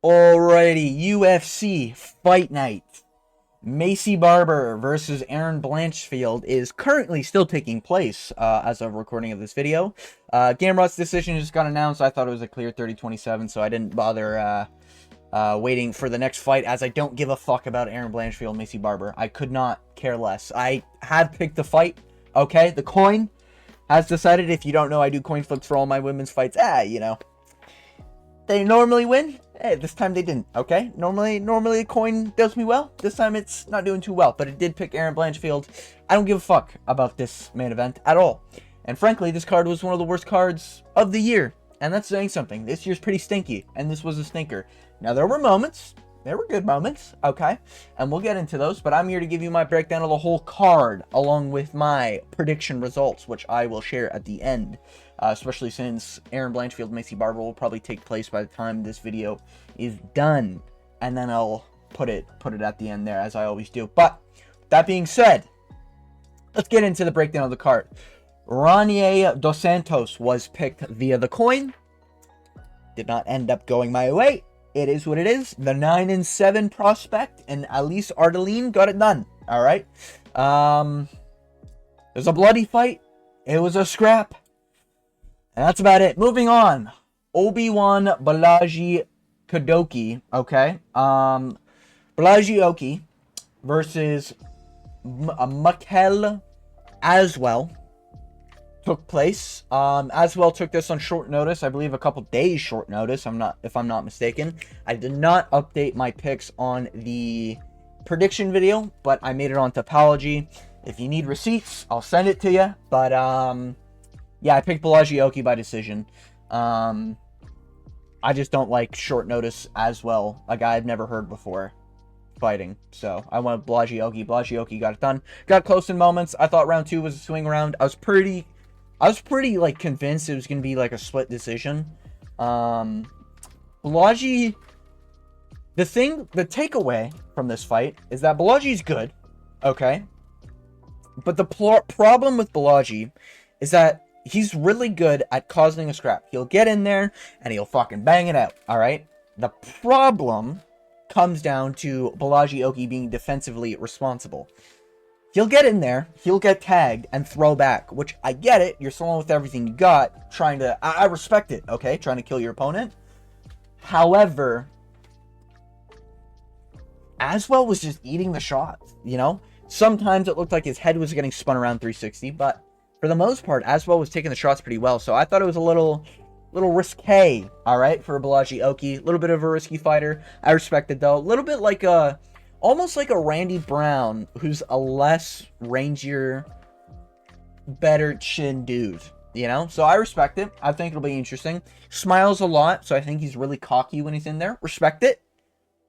Alrighty, UFC Fight Night. Mayce Barber versus Erin Blanchfield is currently still taking place as of recording of this video. Gamrot's decision just got announced. I thought it was a clear 30-27, so I didn't bother waiting for the next fight, as I don't give a fuck about Erin Blanchfield, Mayce Barber. I could not care less. I have picked the fight, okay? The coin has decided. If you don't know, I do coin flips for all my women's fights. You know, they normally win. Hey, this time they didn't, okay? Normally a coin does me well. This time it's not doing too well, but it did pick Erin Blanchfield. I don't give a fuck about this main event at all. And frankly, this card was one of the worst cards of the year. And that's saying something. This year's pretty stinky, and this was a stinker. Now, there were moments. There were good moments, okay? And we'll get into those, but I'm here to give you my breakdown of the whole card, along with my prediction results, which I will share at the end. Especially since Erin Blanchfield, Mayce Barber will probably take place by the time this video is done. And then I'll put it at the end there, as I always do. But, that being said, let's get into the breakdown of the card. Ranier Dos Santos was picked via the coin. Did not end up going my way. It is what it is. The 9-7 prospect and Alice Ardeline got it done. Alright. It was a bloody fight. It was a scrap. And that's about it. Moving on. Obi-Wan Balaji Kadoki. Okay. Balaji Oki versus Mikel Aswell took place. Aswell took this on short notice. I believe a couple days short notice. If I'm not mistaken. I did not update my picks on the prediction video, but I made it on Topology. If you need receipts, I'll send it to you. But yeah, I picked Balaji Oki by decision. I just don't like short notice as well. A guy I've never heard before fighting. So I went with Balaji Oki. Balaji Oki got it done. Got close in moments. I thought round 2 was a swing round. I was pretty like convinced it was going to be like a split decision. Balaji, the takeaway from this fight is that Balaji's good. Okay. But the problem with Balaji is that he's really good at causing a scrap. He'll get in there and he'll fucking bang it out. All right. The problem comes down to Balaji Oki being defensively responsible. He'll get in there, he'll get tagged and throw back, which I get it. You're throwing with everything you got, trying to, I respect it. Okay. Trying to kill your opponent. However, Aswell was just eating the shots, you know? Sometimes it looked like his head was getting spun around 360, but for the most part, Aswell was taking the shots pretty well. So I thought it was a little risque, all right, for Balaji Oki. A little bit of a risky fighter. I respect it, though. A little bit like almost like a Randy Brown, who's a less rangier, better chin dude, you know? So I respect it. I think it'll be interesting. Smiles a lot, so I think he's really cocky when he's in there. Respect it.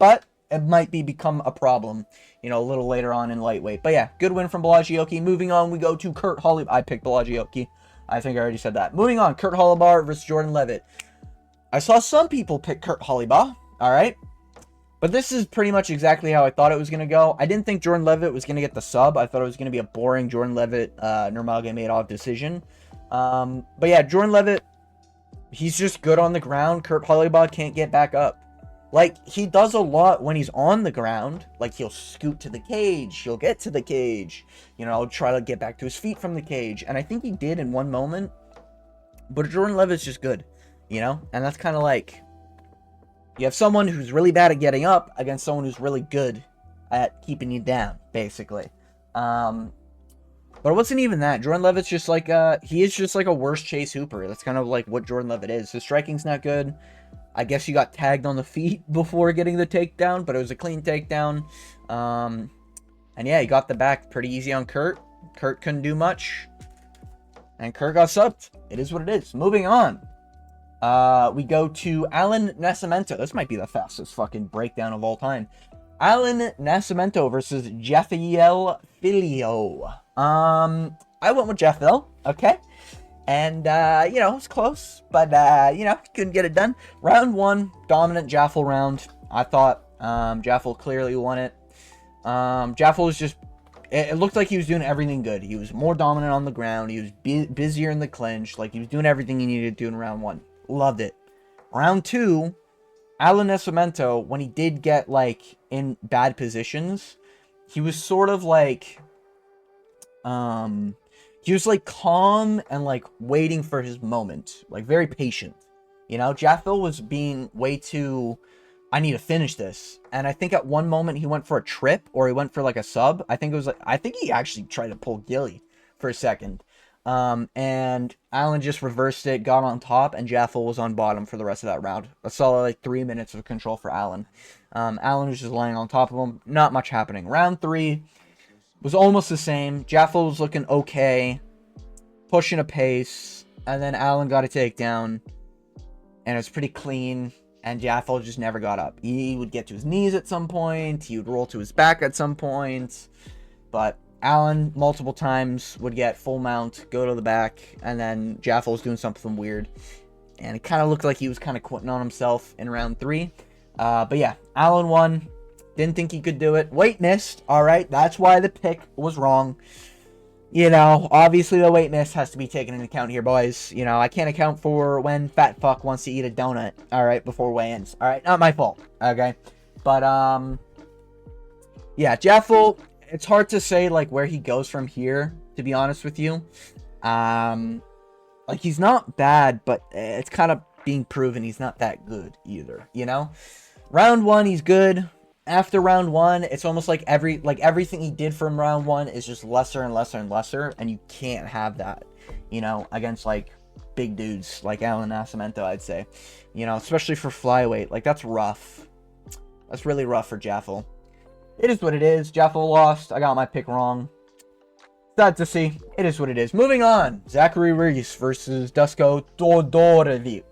But it might become a problem, you know, a little later on in lightweight. But yeah, good win from Balaji Oki. Moving on, we go to Kurt Hollybar. I picked Balaji Oki. I think I already said that. Moving on, Kurt Hollybar versus Jordan Levitt. I saw some people pick Kurt Hollybar, all right? But this is pretty much exactly how I thought it was going to go. I didn't think Jordan Levitt was going to get the sub. I thought it was going to be a boring Jordan Levitt Nurmagomedov decision. But yeah, Jordan Levitt, he's just good on the ground. Kurt Hollybar can't get back up. Like, he does a lot when he's on the ground. Like, he'll scoot to the cage. He'll get to the cage. You know, try to get back to his feet from the cage. And I think he did in one moment. But Jordan Levitt's just good, you know? And that's kind of like, you have someone who's really bad at getting up against someone who's really good at keeping you down, basically. But it wasn't even that. Jordan Levitt's just like, he is just like a worse Chase Hooper. That's kind of like what Jordan Levitt is. His striking's not good. I guess you got tagged on the feet before getting the takedown, but it was a clean takedown. And yeah, he got the back pretty easy on Kurt. Kurt couldn't do much. And Kurt got subbed. It is what it is. Moving on. We go to Alan Nascimento. This might be the fastest fucking breakdown of all time. Alan Nascimento versus Jaffiel Filio. I went with Jaffiel, okay? And, you know, it's close, but, you know, couldn't get it done. Round 1, dominant Jaffel round. I thought, Jaffel clearly won it. Jaffel was just, it looked like he was doing everything good. He was more dominant on the ground. He was busier in the clinch. Like, he was doing everything he needed to do in round 1. Loved it. Round 2, Alan Nascimento, when he did get, like, in bad positions, he was sort of, like, he was, like, calm and, like, waiting for his moment. Like, very patient. You know, Jaffel was being way too, I need to finish this. And I think at one moment he went for a trip, or he went for, like, a sub. I think it was, like, I think he actually tried to pull Gilly for a second. And Alan just reversed it, got on top, and Jaffel was on bottom for the rest of that round. A solid, like, 3 minutes of control for Alan. Alan was just laying on top of him. Not much happening. Round 3 was almost the same. Jaffel was looking okay, pushing a pace, and then Alan got a takedown, and it was pretty clean, and Jaffel just never got up. He would get to his knees at some point, he would roll to his back at some point, but Alan, multiple times, would get full mount, go to the back, and then Jaffel was doing something weird, and it kind of looked like he was kind of quitting on himself in round 3. But yeah, Alan won. Didn't think he could do it. Weight missed. All right, that's why the pick was wrong. You know, obviously the weight miss has to be taken into account here, boys. You know, I can't account for when fat fuck wants to eat a donut, all right, before weigh-ins. All right, not my fault, okay? But, yeah, Jaffel, it's hard to say, like, where he goes from here, to be honest with you. Like, he's not bad, but it's kind of being proven he's not that good either, you know? Round 1, he's good. After round 1, it's almost like everything he did from round 1 is just lesser and lesser and lesser, and you can't have that, you know, against, like, big dudes like Alan Nascimento, I'd say. You know, especially for flyweight. Like, that's rough. That's really rough for Jaffel. It is what it is. Jaffel lost. I got my pick wrong. Sad to see. It is what it is. Moving on. Zachary Reese versus Dusko Todorovic.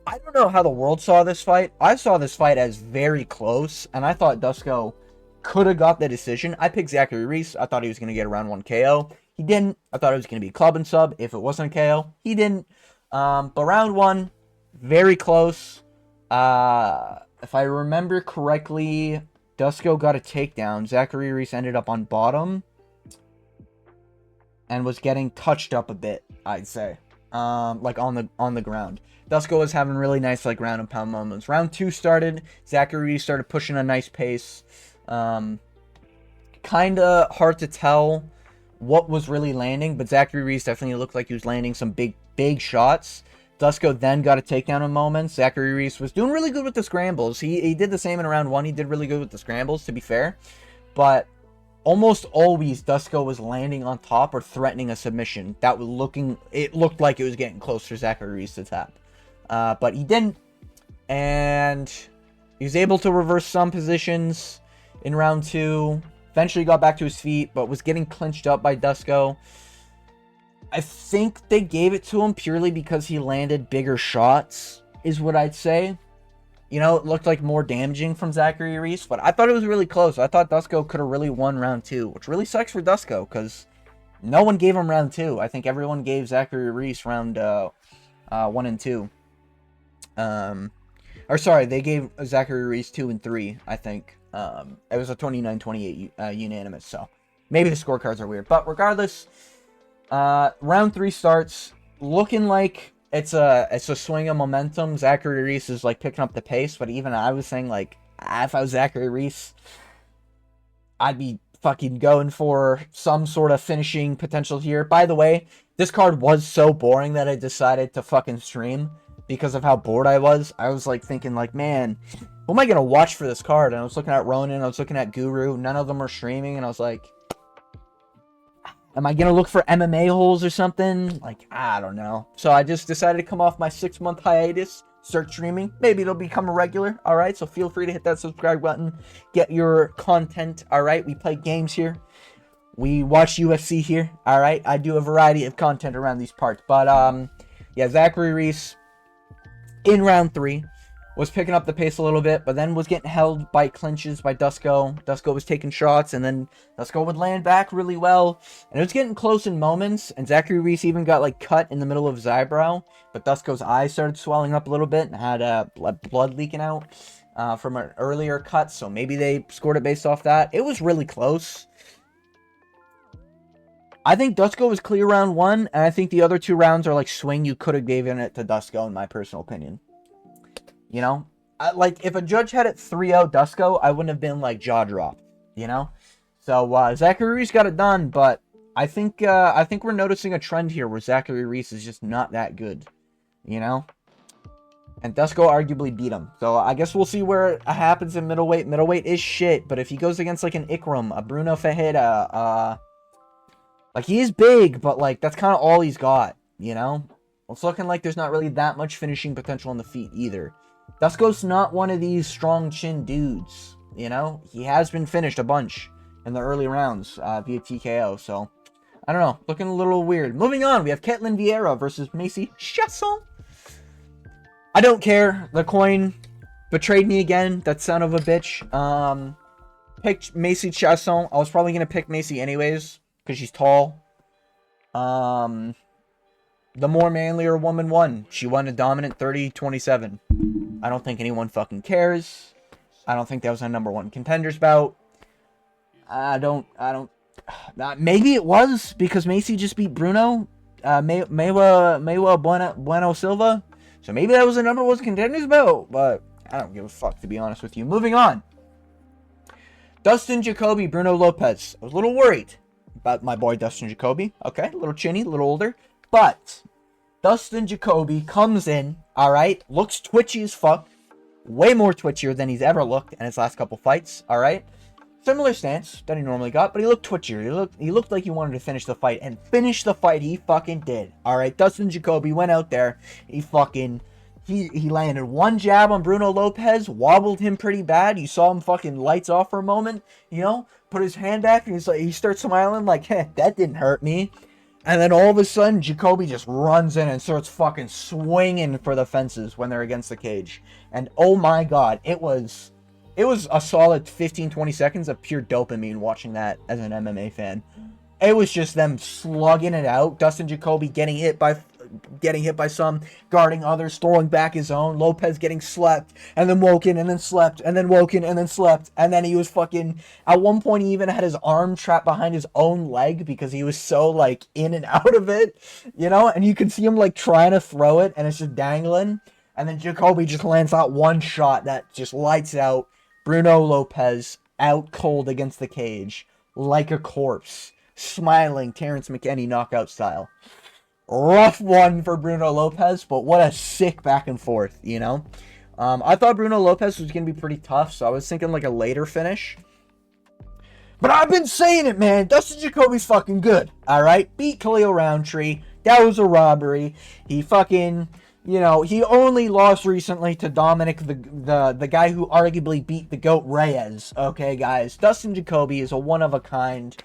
I don't know how the world saw this fight. I saw this fight as very close, and I thought Dusko could have got the decision. I picked Zachary Reese. I thought he was going to get a round 1 KO. He didn't. I thought it was going to be club and sub if it wasn't a KO. He didn't. But round 1, very close. If I remember correctly, Dusko got a takedown. Zachary Reese ended up on bottom and was getting touched up a bit, I'd say. Like on the ground. Dusko was having really nice, like, ground and pound moments. Round 2 started. Zachary started pushing a nice pace. Kind of hard to tell what was really landing, but Zachary Reese definitely looked like he was landing some big shots. Dusko then got a takedown in moments. Zachary Reese was doing really good with the scrambles. He did the same in round 1. He did really good with the scrambles, to be fair. But almost always Dusko was landing on top or threatening a submission. It looked like it was getting close for Zachary Reese to tap. But he didn't, and he was able to reverse some positions in round 2. Eventually got back to his feet, but was getting clinched up by Dusko. I think they gave it to him purely because he landed bigger shots, is what I'd say. You know, it looked like more damaging from Zachary Reese, but I thought it was really close. I thought Dusko could have really won round 2, which really sucks for Dusko, because no one gave him round 2. I think everyone gave Zachary Reese round 1 and 2. Or sorry, they gave Zachary Reese 2 and 3, I think. It was a 29-28 unanimous, so maybe the scorecards are weird. But regardless, round 3 starts looking like it's a swing of momentum. Zachary Reese is, like, picking up the pace, but even I was saying, like, if I was Zachary Reese, I'd be fucking going for some sort of finishing potential here. By the way, this card was so boring that I decided to fucking stream. Because of how bored I was like thinking, like, man, who am I gonna watch for this card? And I was looking at Ronin, I was looking at Guru, none of them were streaming, and I was like, am I gonna look for MMA holes or something? Like, I don't know. So I just decided to come off my 6-month hiatus, start streaming. Maybe it'll become a regular, alright? So feel free to hit that subscribe button, get your content, alright? We play games here. We watch UFC here, alright? I do a variety of content around these parts. But, yeah, Zachary Reese, in round 3, was picking up the pace a little bit, but then was getting held by clinches by Dusko. Dusko was taking shots, and then Dusko would land back really well. And it was getting close in moments, and Zachary Reese even got, like, cut in the middle of his eyebrow. But Dusko's eye started swelling up a little bit and had blood leaking out from an earlier cut, so maybe they scored it based off that. It was really close. I think Dusko was clear round 1, and I think the other 2 rounds are like swing you could have given it to Dusko, in my personal opinion. You know? like, if a judge had it 3-0 Dusko, I wouldn't have been, like, jaw dropped, you know? So, Zachary Reese got it done, but I think we're noticing a trend here where Zachary Reese is just not that good, you know? And Dusko arguably beat him. So I guess we'll see where it happens in middleweight. Middleweight is shit, but if he goes against, like, an Ikram, a Bruno Ferreira, like, he is big, but, like, that's kind of all he's got, you know? It's looking like there's not really that much finishing potential on the feet either. Dusko's not one of these strong chin dudes, you know? He has been finished a bunch in the early rounds via TKO, so I don't know. Looking a little weird. Moving on, we have Ketlin Vieira versus Mayce Chasson. I don't care. The coin betrayed me again. That son of a bitch. Picked Mayce Chasson. I was probably going to pick Mayce anyways, because she's tall. The more manlier woman won. She won a dominant 30-27. I don't think anyone fucking cares. I don't think that was a number 1 contenders bout. Maybe it was because Mayce just beat Bruno. Maywa Bueno Silva. So maybe that was a number 1 contenders bout. But I don't give a fuck, to be honest with you. Moving on. Dustin Jacoby, Bruno Lopez. I was a little worried about my boy Dustin Jacoby. Okay, a little chinny, a little older. But Dustin Jacoby comes in, alright, looks twitchy as fuck. Way more twitchier than he's ever looked in his last couple fights, alright? Similar stance than he normally got, but he looked twitchier. He looked like he wanted to finish the fight, and finish the fight he fucking did. Alright, Dustin Jacoby went out there, he landed 1 jab on Bruno Lopez, wobbled him pretty bad. You saw him fucking lights off for a moment, you know, put his hand back, and he starts smiling like, hey, that didn't hurt me. And then all of a sudden, Jacoby just runs in and starts fucking swinging for the fences when they're against the cage. And oh my god, it was a solid 15-20 seconds of pure dopamine watching that as an MMA fan. It was just them slugging it out. Dustin Jacoby getting hit by some, guarding others, throwing back his own. Lopez getting slept, and then woken, and then slept, and then woken, and then slept. And then he was fucking, at one point he even had his arm trapped behind his own leg because he was so, like, in and out of it, you know? And you can see him, like, trying to throw it, and it's just dangling. And then Jacoby just lands out 1 shot that just lights out Bruno Lopez out cold against the cage like a corpse, smiling Terrence McKinney knockout style. Rough one for Bruno Lopez, but what a sick back and forth, you know? I thought Bruno Lopez was going to be pretty tough, so I was thinking like a later finish. But I've been saying it, man. Dustin Jacoby's fucking good, alright? Beat Khalil Roundtree. That was a robbery. He fucking, you know, he only lost recently to Dominic, the guy who arguably beat the GOAT Reyes. Okay, guys? Dustin Jacoby is a one-of-a-kind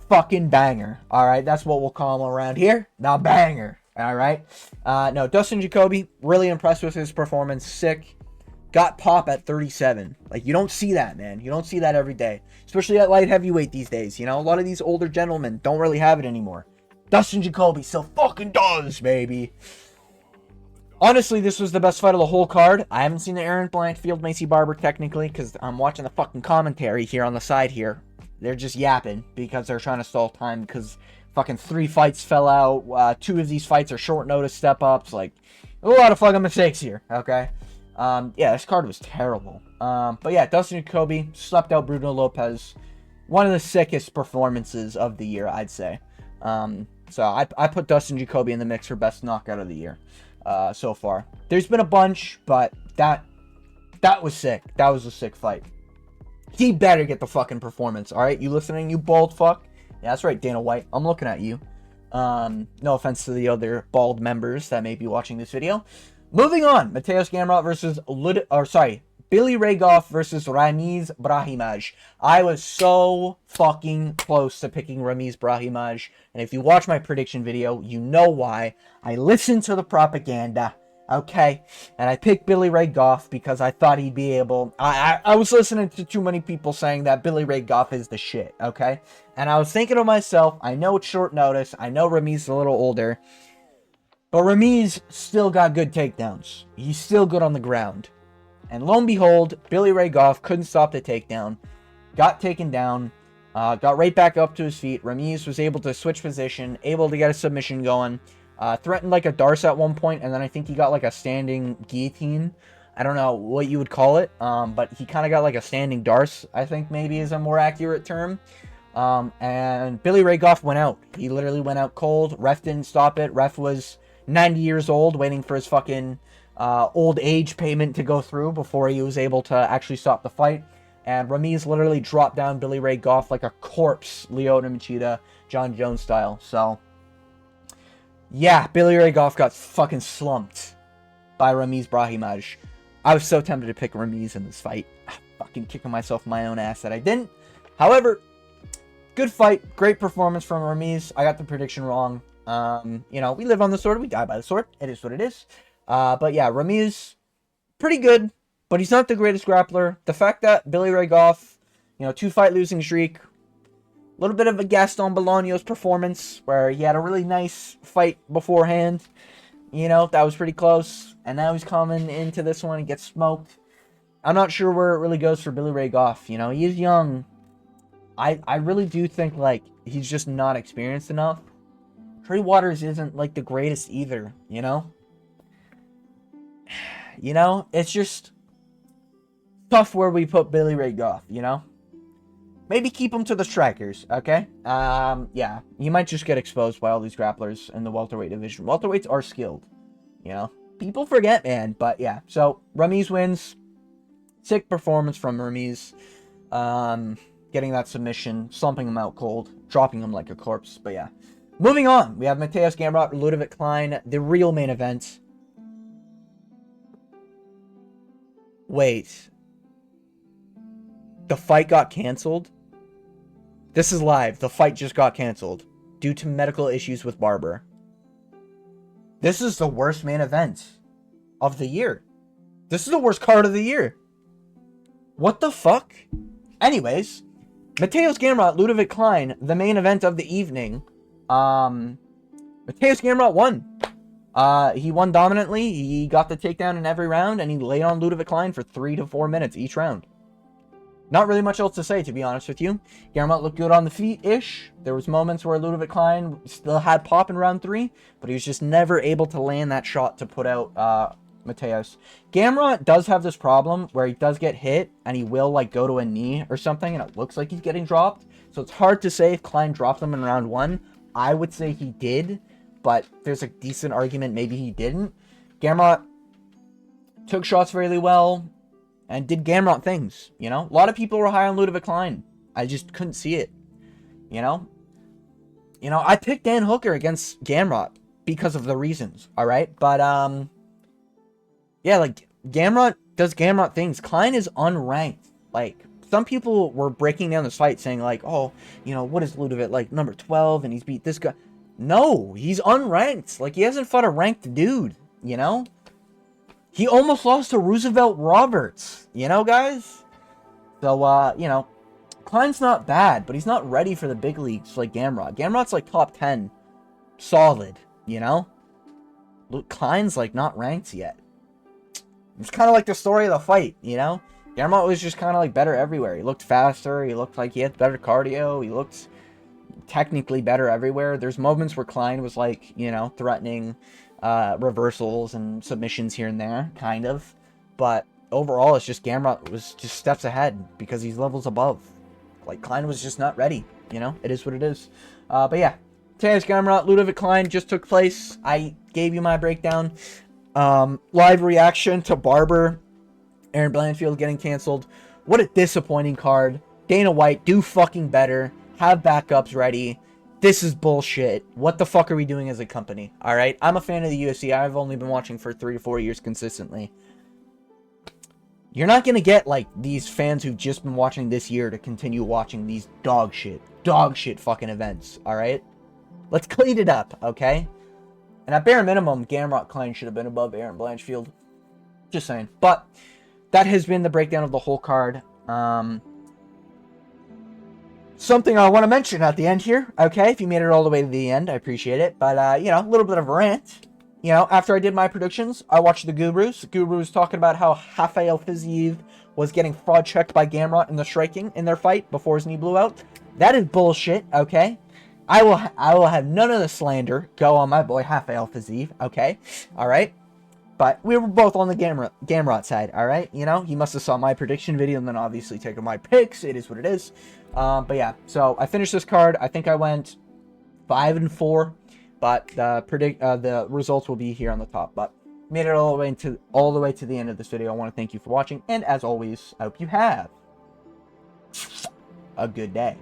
fucking banger, alright? That's what we'll call him around here. Now, banger, alright? No, Dustin Jacoby, really impressed with his performance. Sick. Got pop at 37. Like, you don't see that, man. You don't see that every day. Especially at light heavyweight these days, you know? A lot of these older gentlemen don't really have it anymore. Dustin Jacoby still fucking does, baby. Honestly, this was the best fight of the whole card. I haven't seen the Erin Blanchfield, Mayce Barber, technically, because I'm watching the fucking commentary here on the side here. They're just yapping because they're trying to stall time because fucking 3 fights fell out. 2 of these fights are short notice step-ups. Like, a lot of fucking mistakes here, okay? Yeah, this card was terrible. But yeah, Dustin Jacoby slept out Bruno Lopez. One of the sickest performances of the year, I'd say. So I put Dustin Jacoby in the mix for best knockout of the year so far. There's been a bunch, but that was sick. That was a sick fight. He better get the fucking performance, alright? You listening, you bald fuck? Yeah, that's right, Dana White. I'm looking at you. No offense to the other bald members that may be watching this video. Moving on, Mateusz Gamrot versus Billy Ray Goff versus Ramiz Brahimaj. I was so fucking close to picking Ramiz Brahimaj, and if you watch my prediction video, you know why. I listened to the propaganda, okay? And I picked Billy Ray Goff because I thought he'd be able... I was listening to too many people saying that Billy Ray Goff is the shit, okay? And I was thinking to myself, I know it's short notice, I know Ramiz is a little older, but Ramiz still got good takedowns. He's still good on the ground. And lo and behold, Billy Ray Goff couldn't stop the takedown. Got taken down. Got right back up to his feet. Ramiz was able to switch position. Able to get a submission going. Threatened like a Darce at one point. And then I think he got like a standing guillotine. I don't know what you would call it, but he kind of got like a standing darce, I think maybe is a more accurate term. And Billy Ray Goff went out. He literally went out cold. Ref didn't stop it. Ref was 90 years old, waiting for his fucking old age payment to go through before he was able to actually stop the fight. And Ramiz literally dropped down Billy Ray Goff like a corpse, Lyoto Machida, John Jones style. So, yeah, Billy Ray Goff got fucking slumped by Ramiz Brahimaj. I was so tempted to pick Ramiz in this fight. I'm fucking kicking myself in my own ass that I didn't. However, good fight. Great performance from Ramiz. I got the prediction wrong. You know, we live on the sword. We die by the sword. It is what it is. But yeah, Ramiz, pretty good. But he's not the greatest grappler. The fact that Billy Ray Goff, you know, 2-fight losing streak. A little bit of a Gaston Bolaños performance where he had a really nice fight beforehand. You know, that was pretty close. And now he's coming into this one and gets smoked. I'm not sure where it really goes for Billy Ray Goff. You know, he's young. I really do think, like, he's just not experienced enough. Trey Waters isn't, like, the greatest either, you know? You know, it's just tough where we put Billy Ray Goff, you know? Maybe keep him to the strikers, okay? Yeah, you might just get exposed by all these grapplers in the welterweight division. Welterweights are skilled, you know? People forget, man, but yeah. So, Ramiz wins. Sick performance from Ramiz. Getting that submission, slumping him out cold, dropping him like a corpse, but yeah. Moving on, we have Mateusz Gamrot, Ludovic Klein, the real main event. Wait. The fight got canceled? This is live. The fight just got canceled due to medical issues with Barber. This is the worst main event of the year. This is the worst card of the year. What the fuck? Anyways, Mateusz Gamrot, Ludovic Klein, the main event of the evening. Mateusz Gamrot won. He won dominantly. He got the takedown in every round, and he laid on Ludovic Klein for 3 to 4 minutes each round. Not really much else to say, to be honest with you. Gamrot looked good on the feet-ish. There was moments where Ludovic Klein still had pop in round 3, but he was just never able to land that shot to put out Mateusz. Gamrot does have this problem where he does get hit, and he will like go to a knee or something, and it looks like he's getting dropped. So it's hard to say if Klein dropped him in round 1. I would say he did, but there's a decent argument maybe he didn't. Gamrot took shots fairly well and did Gamrot things, you know? A lot of people were high on Ludovic Klein. I just couldn't see it, you know? You know, I picked Dan Hooker against Gamrot because of the reasons, all right? But, yeah, like, Gamrot does Gamrot things. Klein is unranked. Like, some people were breaking down this fight saying, like, oh, you know, what is Ludovic, like, number 12, and he's beat this guy. No, he's unranked. Like, he hasn't fought a ranked dude, you know? He almost lost to Roosevelt Roberts, you know, guys? So, you know, Klein's not bad, but he's not ready for the big leagues like Gamrot. Gamrot's, like, top 10. Solid, you know? Klein's, like, not ranked yet. It's kind of like the story of the fight, you know? Gamrot was just kind of, like, better everywhere. He looked faster. He looked like he had better cardio. He looked technically better everywhere. There's moments where Klein was, like, you know, threatening reversals and submissions here and there, kind of. But overall, it's just Gamrot was just steps ahead because he's levels above. Like, Klein was just not ready, you know? It is what it is. But yeah, Mateusz Gamrot, Ludovic Klein just took place. I gave you my breakdown. Live reaction to Barber, Erin Blanchfield getting canceled. What a disappointing card. Dana White, do fucking better. Have backups ready. This is bullshit. What the fuck are we doing as a company? Alright? I'm a fan of the UFC. I've only been watching for 3 to 4 years consistently. You're not gonna get, like, these fans who've just been watching this year to continue watching these dog shit fucking events. Alright? Let's clean it up, okay? And at bare minimum, Gamrot Klein should have been above Erin Blanchfield. Just saying. But that has been the breakdown of the whole card. Something I want to mention at the end here, okay? If you made it all the way to the end, I appreciate it. But, you know, a little bit of a rant. You know, after I did my predictions, I watched the Gurus. The Gurus talking about how Rafael Fiziev was getting fraud checked by Gamrot in the striking in their fight before his knee blew out. That is bullshit, okay? I will have none of the slander go on my boy Rafael Fiziev, okay? Alright? But we were both on the Gamrot side, all right? You know, he must have saw my prediction video and then obviously taken my picks. It is what it is. But yeah, so I finished this card. I think I went 5-4, but the results will be here on the top. But made it all the way to the end of this video. I want to thank you for watching, and as always, I hope you have a good day.